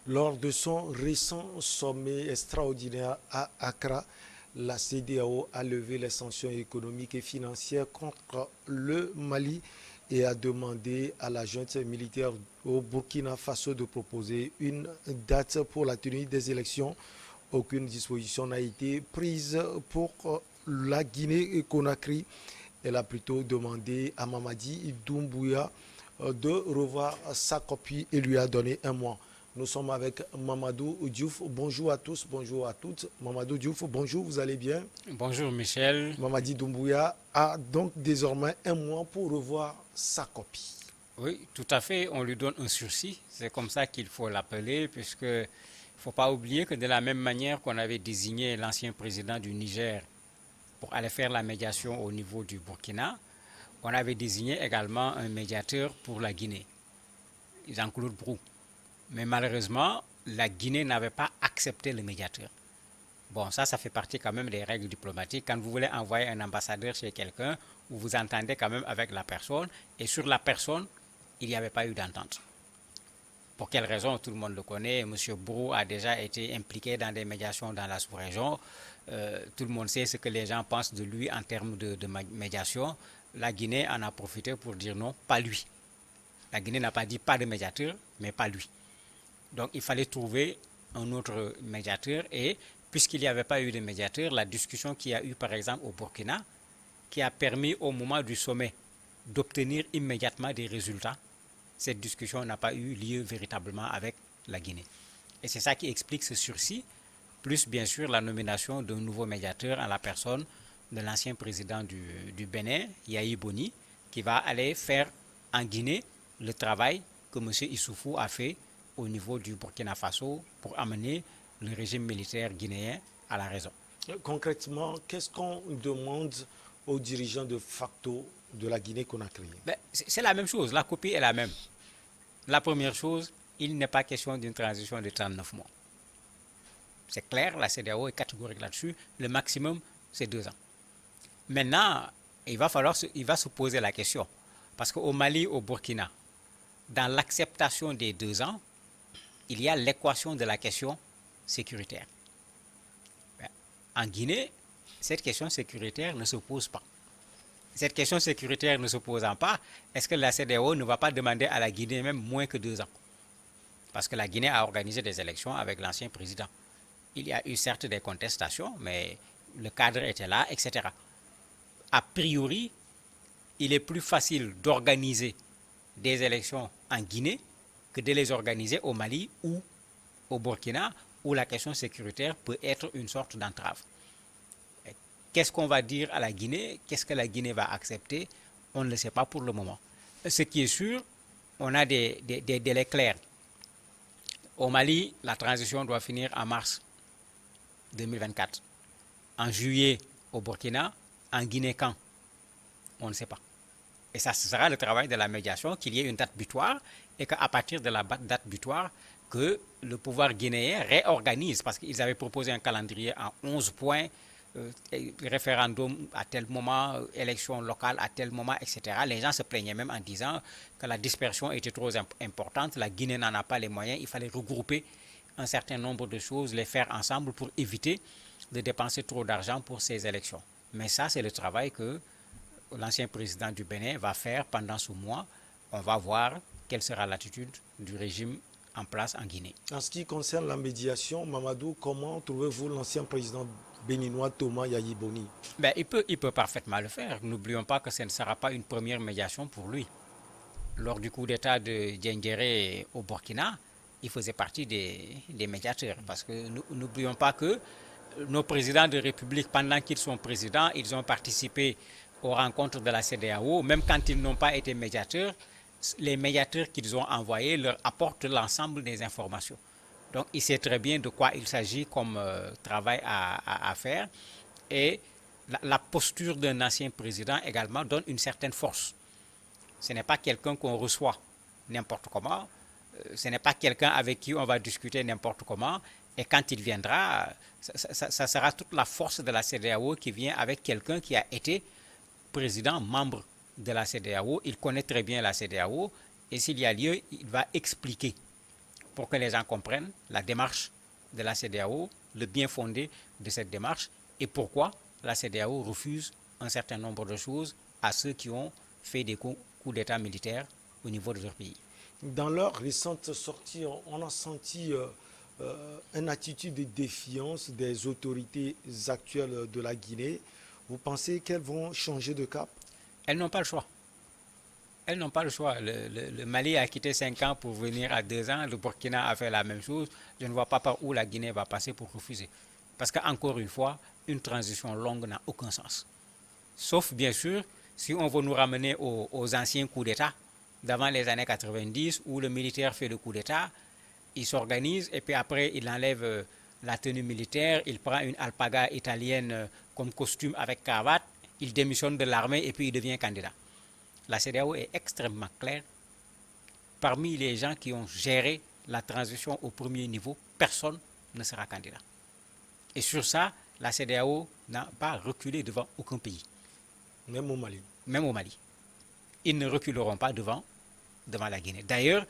Lors de son récent sommet extraordinaire à Accra, la CEDEAO a levé les sanctions économiques et financières contre le Mali et a demandé à la junte militaire au Burkina Faso de proposer une date pour la tenue des élections. Aucune disposition n'a été prise pour la Guinée-Conakry. Elle a plutôt demandé à Mamadi Doumbouya de revoir sa copie et lui a donné un mois. Nous sommes avec Mamadou Diouf. Bonjour à tous, bonjour à toutes. Mamadou Diouf, bonjour, vous allez bien? Bonjour Michel. Mamadi Doumbouya a donc désormais un mois pour revoir sa copie. Oui, tout à fait, on lui donne un sursis. C'est comme ça qu'il faut l'appeler, puisque il ne faut pas oublier que de la même manière qu'on avait désigné l'ancien président du Niger pour aller faire la médiation au niveau du Burkina, on avait désigné également un médiateur pour la Guinée, Jean-Claude Brou. Mais malheureusement, la Guinée n'avait pas accepté le médiateur. Bon, ça fait partie quand même des règles diplomatiques. Quand vous voulez envoyer un ambassadeur chez quelqu'un, vous vous entendez quand même avec la personne, et sur la personne, il n'y avait pas eu d'entente. Pour quelle raison? Tout le monde le connaît. M. Brou a déjà été impliqué dans des médiations dans la sous-région. Tout le monde sait ce que les gens pensent de lui en termes de médiation. La Guinée en a profité pour dire non, pas lui. La Guinée n'a pas dit pas de médiateur, mais pas lui. Donc il fallait trouver un autre médiateur, et puisqu'il n'y avait pas eu de médiateur, la discussion qu'il y a eu par exemple au Burkina, qui a permis au moment du sommet d'obtenir immédiatement des résultats, cette discussion n'a pas eu lieu véritablement avec la Guinée. Et c'est ça qui explique ce sursis, plus bien sûr la nomination d'un nouveau médiateur en la personne de l'ancien président du Bénin, Yahi Boni, qui va aller faire en Guinée le travail que M. Issoufou a fait au niveau du Burkina Faso pour amener le régime militaire guinéen à la raison. Concrètement, qu'est-ce qu'on demande aux dirigeants de facto de la Guinée-Conakry? C'est la même chose, la copie est la même. La première chose, il n'est pas question d'une transition de 39 mois. C'est clair, la CEDEAO est catégorique là-dessus. Le maximum, c'est 2 ans. Maintenant, il va se poser la question. Parce qu'au Mali, au Burkina, dans l'acceptation des 2 ans, il y a l'équation de la question sécuritaire. En Guinée, cette question sécuritaire ne se pose pas. Cette question sécuritaire ne se posant pas, est-ce que la CEDEAO ne va pas demander à la Guinée même moins que 2 ans? Parce que la Guinée a organisé des élections avec l'ancien président. Il y a eu certes des contestations, mais le cadre était là, etc. A priori, il est plus facile d'organiser des élections en Guinée que de les organiser au Mali ou au Burkina, où la question sécuritaire peut être une sorte d'entrave. Qu'est-ce qu'on va dire à la Guinée? Qu'est-ce que la Guinée va accepter? On ne le sait pas pour le moment. Ce qui est sûr, on a des délais clairs. Au Mali, la transition doit finir en mars 2024. En juillet, au Burkina, en Guinée, quand? On ne sait pas. Et ça, ce sera le travail de la médiation, qu'il y ait une date butoir, et qu'à partir de la date butoir, que le pouvoir guinéen réorganise, parce qu'ils avaient proposé un calendrier en 11 points, référendum à tel moment, élection locale à tel moment, etc. Les gens se plaignaient même en disant que la dispersion était trop importante, la Guinée n'en a pas les moyens, il fallait regrouper un certain nombre de choses, les faire ensemble pour éviter de dépenser trop d'argent pour ces élections. Mais ça, c'est le travail que l'ancien président du Bénin va faire pendant ce mois. On va voir quelle sera l'attitude du régime en place en Guinée. En ce qui concerne la médiation, Mamadou, comment trouvez-vous l'ancien président béninois Thomas Yahi Boni? Il peut parfaitement le faire. N'oublions pas que ce ne sera pas une première médiation pour lui. Lors du coup d'État de Diendéré au Burkina, il faisait partie des médiateurs. Parce que n'oublions pas que nos présidents de République, pendant qu'ils sont présidents, ils ont participé aux rencontres de la CEDEAO. Même quand ils n'ont pas été médiateurs, les médiateurs qu'ils ont envoyés leur apportent l'ensemble des informations. Donc, il sait très bien de quoi il s'agit comme travail à faire. Et la posture d'un ancien président également donne une certaine force. Ce n'est pas quelqu'un qu'on reçoit n'importe comment. Ce n'est pas quelqu'un avec qui on va discuter n'importe comment. Et quand il viendra, ça sera toute la force de la CEDEAO qui vient avec quelqu'un qui a été président, membre de la CEDEAO. Il connaît très bien la CEDEAO. Et s'il y a lieu, il va expliquer pour que les gens comprennent la démarche de la CEDEAO, le bien fondé de cette démarche et pourquoi la CEDEAO refuse un certain nombre de choses à ceux qui ont fait des coups d'État militaires au niveau de leur pays. Dans leur récente sortie, on a senti une attitude de défiance des autorités actuelles de la Guinée. Vous pensez qu'elles vont changer de cap? Elles n'ont pas le choix. Elles n'ont pas le choix. Le Mali a quitté 5 ans pour venir à 2 ans. Le Burkina a fait la même chose. Je ne vois pas par où la Guinée va passer pour refuser. Parce qu'encore une fois, une transition longue n'a aucun sens. Sauf bien sûr, si on veut nous ramener aux anciens coups d'État, d'avant les années 90, où le militaire fait le coup d'État, il s'organise et puis après il enlève la tenue militaire, il prend une alpaga italienne comme costume avec cravate, il démissionne de l'armée et puis il devient candidat. La CEDEAO est extrêmement claire. Parmi les gens qui ont géré la transition au premier niveau, personne ne sera candidat. Et sur ça, la CEDEAO n'a pas reculé devant aucun pays. Même au Mali. Même au Mali. Ils ne reculeront pas devant la Guinée. D'ailleurs,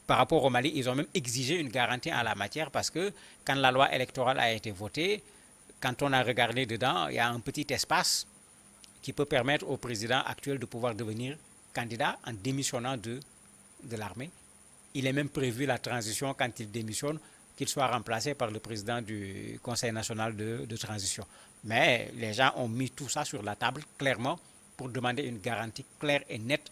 par rapport au Mali, ils ont même exigé une garantie en la matière parce que quand la loi électorale a été votée, quand on a regardé dedans, il y a un petit espace qui peut permettre au président actuel de pouvoir devenir candidat en démissionnant de l'armée. Il est même prévu la transition quand il démissionne, qu'il soit remplacé par le président du Conseil national de transition. Mais les gens ont mis tout ça sur la table clairement pour demander une garantie claire et nette.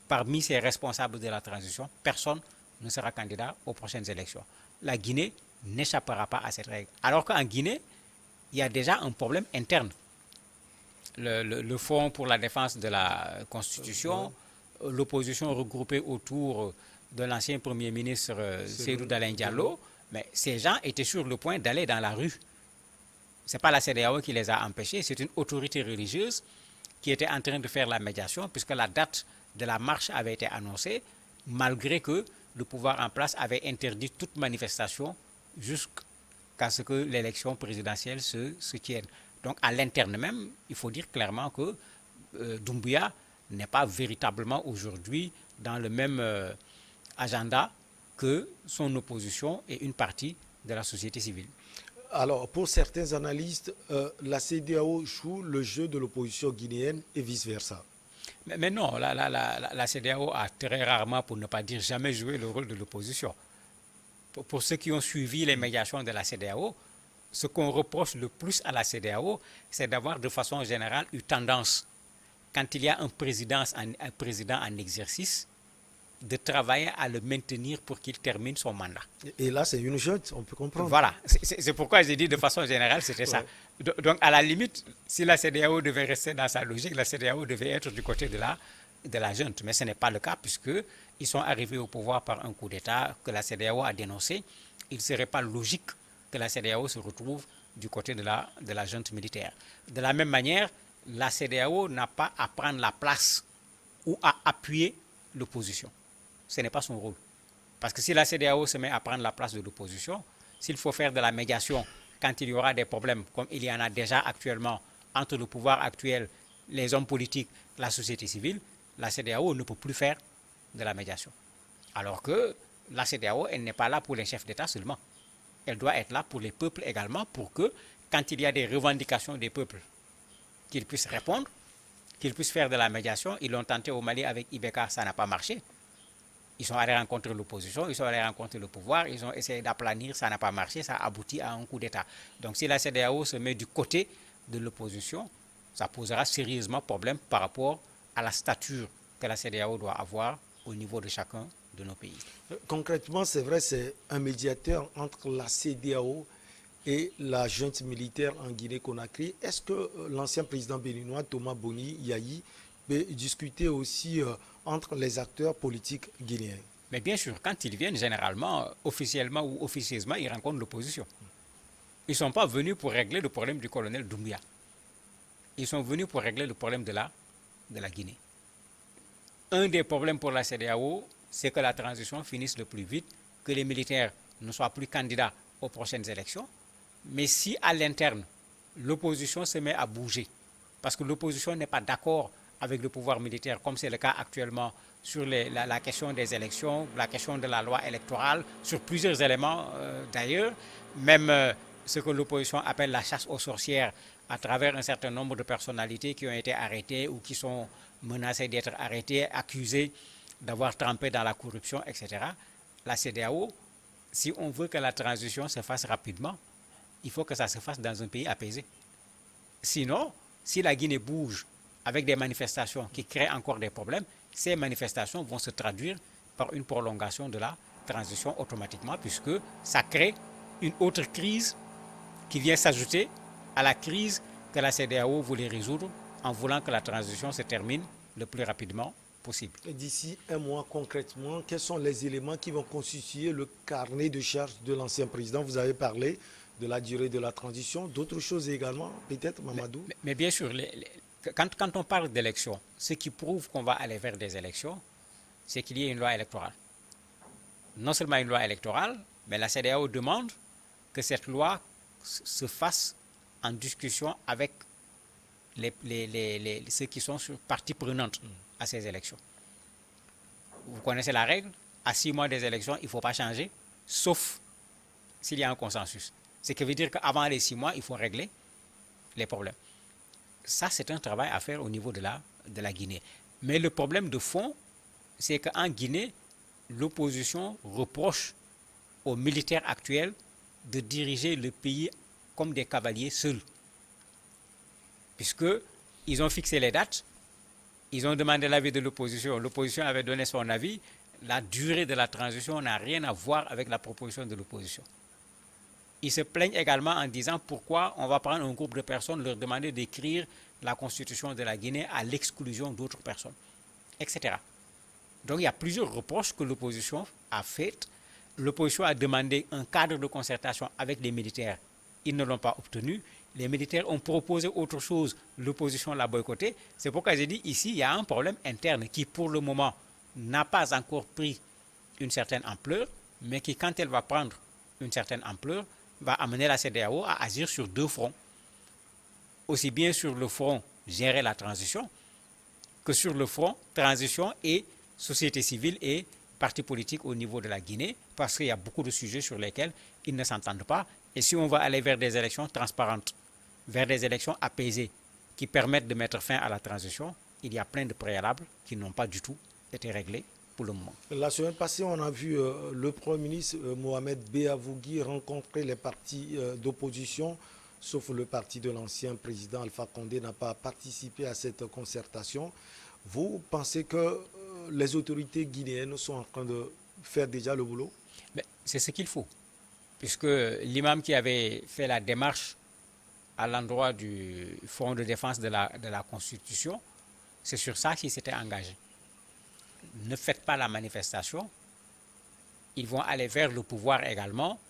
Parmi ces responsables de la transition, personne ne sera candidat aux prochaines élections. La Guinée n'échappera pas à cette règle. Alors qu'en Guinée, il y a déjà un problème interne. Le Fonds pour la défense de la Constitution, l'opposition regroupée autour de l'ancien Premier ministre Seydou Dalein Diallo, mais ces gens étaient sur le point d'aller dans la rue. Ce n'est pas la CEDEAO qui les a empêchés, c'est une autorité religieuse qui était en train de faire la médiation puisque la date de la marche avait été annoncée, malgré que le pouvoir en place avait interdit toute manifestation jusqu'à ce que l'élection présidentielle se tienne. Donc à l'interne même, il faut dire clairement que Doumbouya n'est pas véritablement aujourd'hui dans le même agenda que son opposition et une partie de la société civile. Alors, pour certains analystes, la CEDEAO joue le jeu de l'opposition guinéenne et vice-versa. Mais non, la CEDEAO a très rarement, pour ne pas dire jamais, joué le rôle de l'opposition. Pour ceux qui ont suivi les médiations de la CEDEAO, ce qu'on reproche le plus à la CEDEAO, c'est d'avoir de façon générale eu tendance, quand il y a un président en exercice, de travailler à le maintenir pour qu'il termine son mandat. Et là, c'est une junte, on peut comprendre. Voilà, c'est pourquoi j'ai dit de façon générale, c'était ça. Donc, à la limite, si la CEDEAO devait rester dans sa logique, la CEDEAO devait être du côté de la junte. Mais ce n'est pas le cas, puisqu'ils sont arrivés au pouvoir par un coup d'État que la CEDEAO a dénoncé. Il ne serait pas logique que la CEDEAO se retrouve du côté de la junte militaire. De la même manière, la CEDEAO n'a pas à prendre la place ou à appuyer l'opposition. Ce n'est pas son rôle. Parce que si la CEDEAO se met à prendre la place de l'opposition, s'il faut faire de la médiation quand il y aura des problèmes, comme il y en a déjà actuellement entre le pouvoir actuel, les hommes politiques, la société civile, la CEDEAO ne peut plus faire de la médiation. Alors que la CEDEAO, elle n'est pas là pour les chefs d'État seulement. Elle doit être là pour les peuples également, pour que, quand il y a des revendications des peuples, qu'ils puissent répondre, qu'ils puissent faire de la médiation. Ils l'ont tenté au Mali avec Ibeka, ça n'a pas marché. Ils sont allés rencontrer l'opposition, ils sont allés rencontrer le pouvoir, ils ont essayé d'aplanir, ça n'a pas marché, ça a abouti à un coup d'État. Donc si la CEDEAO se met du côté de l'opposition, ça posera sérieusement problème par rapport à la stature que la CEDEAO doit avoir au niveau de chacun de nos pays. Concrètement, c'est vrai, c'est un médiateur entre la CEDEAO et la junte militaire en Guinée-Conakry. Est-ce que l'ancien président béninois Thomas Boni Yayi peut discuter aussi entre les acteurs politiques guinéens? Mais bien sûr, quand ils viennent, généralement, officiellement ou officieusement, ils rencontrent l'opposition. Ils ne sont pas venus pour régler le problème du colonel Doumbouya. Ils sont venus pour régler le problème de la Guinée. Un des problèmes pour la CEDEAO, c'est que la transition finisse le plus vite, que les militaires ne soient plus candidats aux prochaines élections. Mais si à l'interne, l'opposition se met à bouger, parce que l'opposition n'est pas d'accord avec le pouvoir militaire, comme c'est le cas actuellement sur la question des élections, la question de la loi électorale, sur plusieurs éléments d'ailleurs, même ce que l'opposition appelle la chasse aux sorcières à travers un certain nombre de personnalités qui ont été arrêtées ou qui sont menacées d'être arrêtées, accusées d'avoir trempé dans la corruption, etc. La CEDEAO, si on veut que la transition se fasse rapidement, il faut que ça se fasse dans un pays apaisé. Sinon, si la Guinée bouge avec des manifestations qui créent encore des problèmes, ces manifestations vont se traduire par une prolongation de la transition automatiquement, puisque ça crée une autre crise qui vient s'ajouter à la crise que la CEDEAO voulait résoudre en voulant que la transition se termine le plus rapidement possible. D'ici un mois, concrètement, quels sont les éléments qui vont constituer le carnet de charge de l'ancien président? Vous avez parlé de la durée de la transition, d'autres choses également, peut-être, Mamadou? Mais bien sûr, quand on parle d'élections, ce qui prouve qu'on va aller vers des élections, c'est qu'il y ait une loi électorale. Non seulement une loi électorale, mais la CEDEAO demande que cette loi se fasse en discussion avec ceux qui sont partie prenante à ces élections. Vous connaissez la règle, à 6 mois des élections, il ne faut pas changer, sauf s'il y a un consensus. Ce qui veut dire qu'avant les 6 mois, il faut régler les problèmes. Ça, c'est un travail à faire au niveau de la Guinée. Mais le problème de fond, c'est qu'en Guinée, l'opposition reproche aux militaires actuels de diriger le pays comme des cavaliers seuls. Puisqu'ils ont fixé les dates, ils ont demandé l'avis de l'opposition, l'opposition avait donné son avis, la durée de la transition n'a rien à voir avec la proposition de l'opposition. Ils se plaignent également en disant pourquoi on va prendre un groupe de personnes, leur demander d'écrire la constitution de la Guinée à l'exclusion d'autres personnes, etc. Donc il y a plusieurs reproches que l'opposition a fait. L'opposition a demandé un cadre de concertation avec les militaires. Ils ne l'ont pas obtenu. Les militaires ont proposé autre chose. L'opposition l'a boycotté. C'est pourquoi j'ai dit ici, il y a un problème interne qui, pour le moment, n'a pas encore pris une certaine ampleur, mais qui, quand elle va prendre une certaine ampleur, va amener la CEDEAO à agir sur 2 fronts. Aussi bien sur le front gérer la transition, que sur le front transition et société civile et partis politiques au niveau de la Guinée, parce qu'il y a beaucoup de sujets sur lesquels ils ne s'entendent pas. Et si on va aller vers des élections transparentes, vers des élections apaisées, qui permettent de mettre fin à la transition, il y a plein de préalables qui n'ont pas du tout été réglés pour le moment. La semaine passée, on a vu le Premier ministre Mohamed Beavougui rencontrer les partis d'opposition, sauf le parti de l'ancien président Alpha Condé n'a pas participé à cette concertation. Vous pensez que les autorités guinéennes sont en train de faire déjà le boulot? C'est ce qu'il faut, puisque l'imam qui avait fait la démarche à l'endroit du Front de défense de la Constitution, c'est sur ça qu'il s'était engagé. Ne faites pas la manifestation, ils vont aller vers le pouvoir également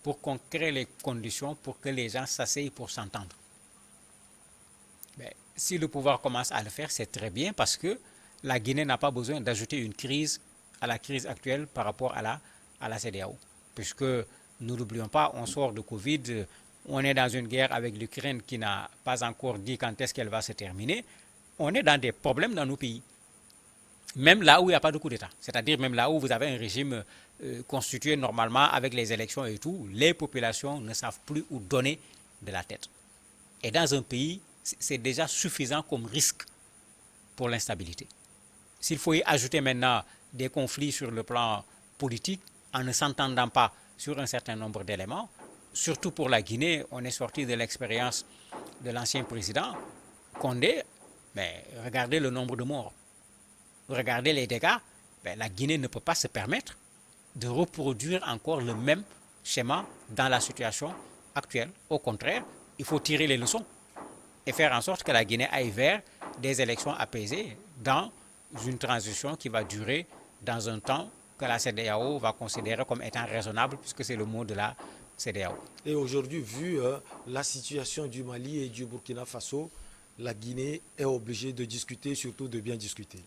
pour qu'on crée les conditions pour que les gens s'asseyent pour s'entendre. Mais si le pouvoir commence à le faire, c'est très bien parce que la Guinée n'a pas besoin d'ajouter une crise à la crise actuelle par rapport à la CEDEAO. Puisque, nous n'oublions pas, on sort de Covid, on est dans une guerre avec l'Ukraine qui n'a pas encore dit quand est-ce qu'elle va se terminer. On est dans des problèmes dans nos pays. Même là où il n'y a pas de coup d'État. C'est-à-dire même là où vous avez un régime constitué normalement avec les élections et tout, les populations ne savent plus où donner de la tête. Et dans un pays, c'est déjà suffisant comme risque pour l'instabilité. S'il faut y ajouter maintenant des conflits sur le plan politique, en ne s'entendant pas sur un certain nombre d'éléments, surtout pour la Guinée, on est sorti de l'expérience de l'ancien président Condé, mais regardez le nombre de morts. Regardez les dégâts, la Guinée ne peut pas se permettre de reproduire encore le même schéma dans la situation actuelle. Au contraire, il faut tirer les leçons et faire en sorte que la Guinée aille vers des élections apaisées dans une transition qui va durer dans un temps que la CEDEAO va considérer comme étant raisonnable, puisque c'est le mot de la CEDEAO. Et aujourd'hui, vu la situation du Mali et du Burkina Faso, la Guinée est obligée de discuter, surtout de bien discuter.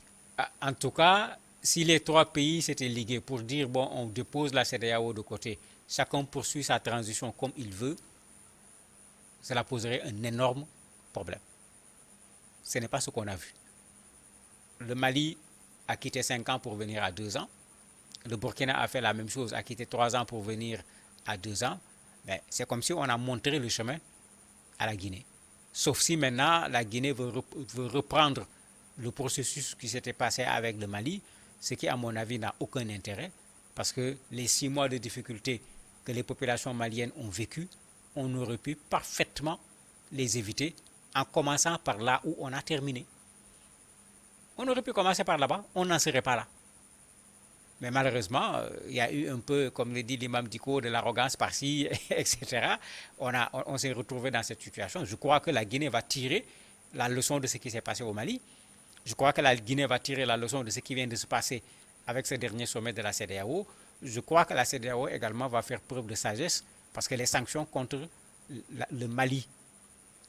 En tout cas, si les 3 pays s'étaient ligués pour dire, bon, on dépose la CEDEAO de côté, chacun poursuit sa transition comme il veut, cela poserait un énorme problème. Ce n'est pas ce qu'on a vu. Le Mali a quitté 5 ans pour venir à 2 ans. Le Burkina a fait la même chose, a quitté 3 ans pour venir à 2 ans. Mais c'est comme si on a montré le chemin à la Guinée. Sauf si maintenant la Guinée veut reprendre le processus qui s'était passé avec le Mali, ce qui à mon avis n'a aucun intérêt, parce que les 6 mois de difficultés que les populations maliennes ont vécu, on aurait pu parfaitement les éviter en commençant par là où on a terminé. On aurait pu commencer par là-bas, on n'en serait pas là. Mais malheureusement, il y a eu un peu, comme le dit l'imam Diko, de l'arrogance par-ci, etc. On s'est retrouvé dans cette situation. Je crois que la Guinée va tirer la leçon de ce qui s'est passé au Mali. Je crois que la Guinée va tirer la leçon de ce qui vient de se passer avec ce dernier sommet de la CEDEAO. Je crois que la CEDEAO également va faire preuve de sagesse parce que les sanctions contre le Mali,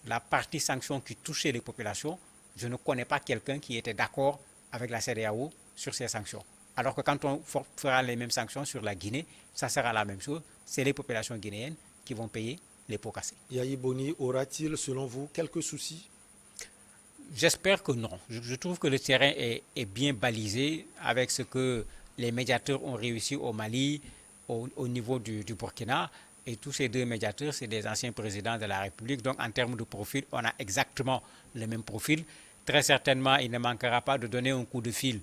la partie sanctions qui touchait les populations, je ne connais pas quelqu'un qui était d'accord avec la CEDEAO sur ces sanctions. Alors que quand on fera les mêmes sanctions sur la Guinée, ça sera la même chose. C'est les populations guinéennes qui vont payer les pots cassés. Yahi Boni aura-t-il, selon vous, quelques soucis? J'espère que non. Je trouve que le terrain est bien balisé avec ce que les médiateurs ont réussi au Mali, au niveau du Burkina. Et tous ces 2 médiateurs, c'est des anciens présidents de la République. Donc en termes de profil, on a exactement le même profil. Très certainement, il ne manquera pas de donner un coup de fil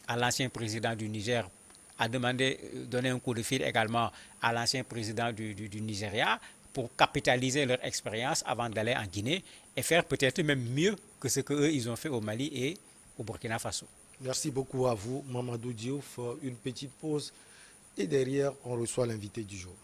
à l'ancien président du Niger, a demandé donner un coup de fil également à l'ancien président du Nigeria pour capitaliser leur expérience avant d'aller en Guinée et faire peut-être même mieux que ce qu'eux, ils ont fait au Mali et au Burkina Faso. Merci beaucoup à vous, Mamadou Diouf. Une petite pause et derrière, on reçoit l'invité du jour.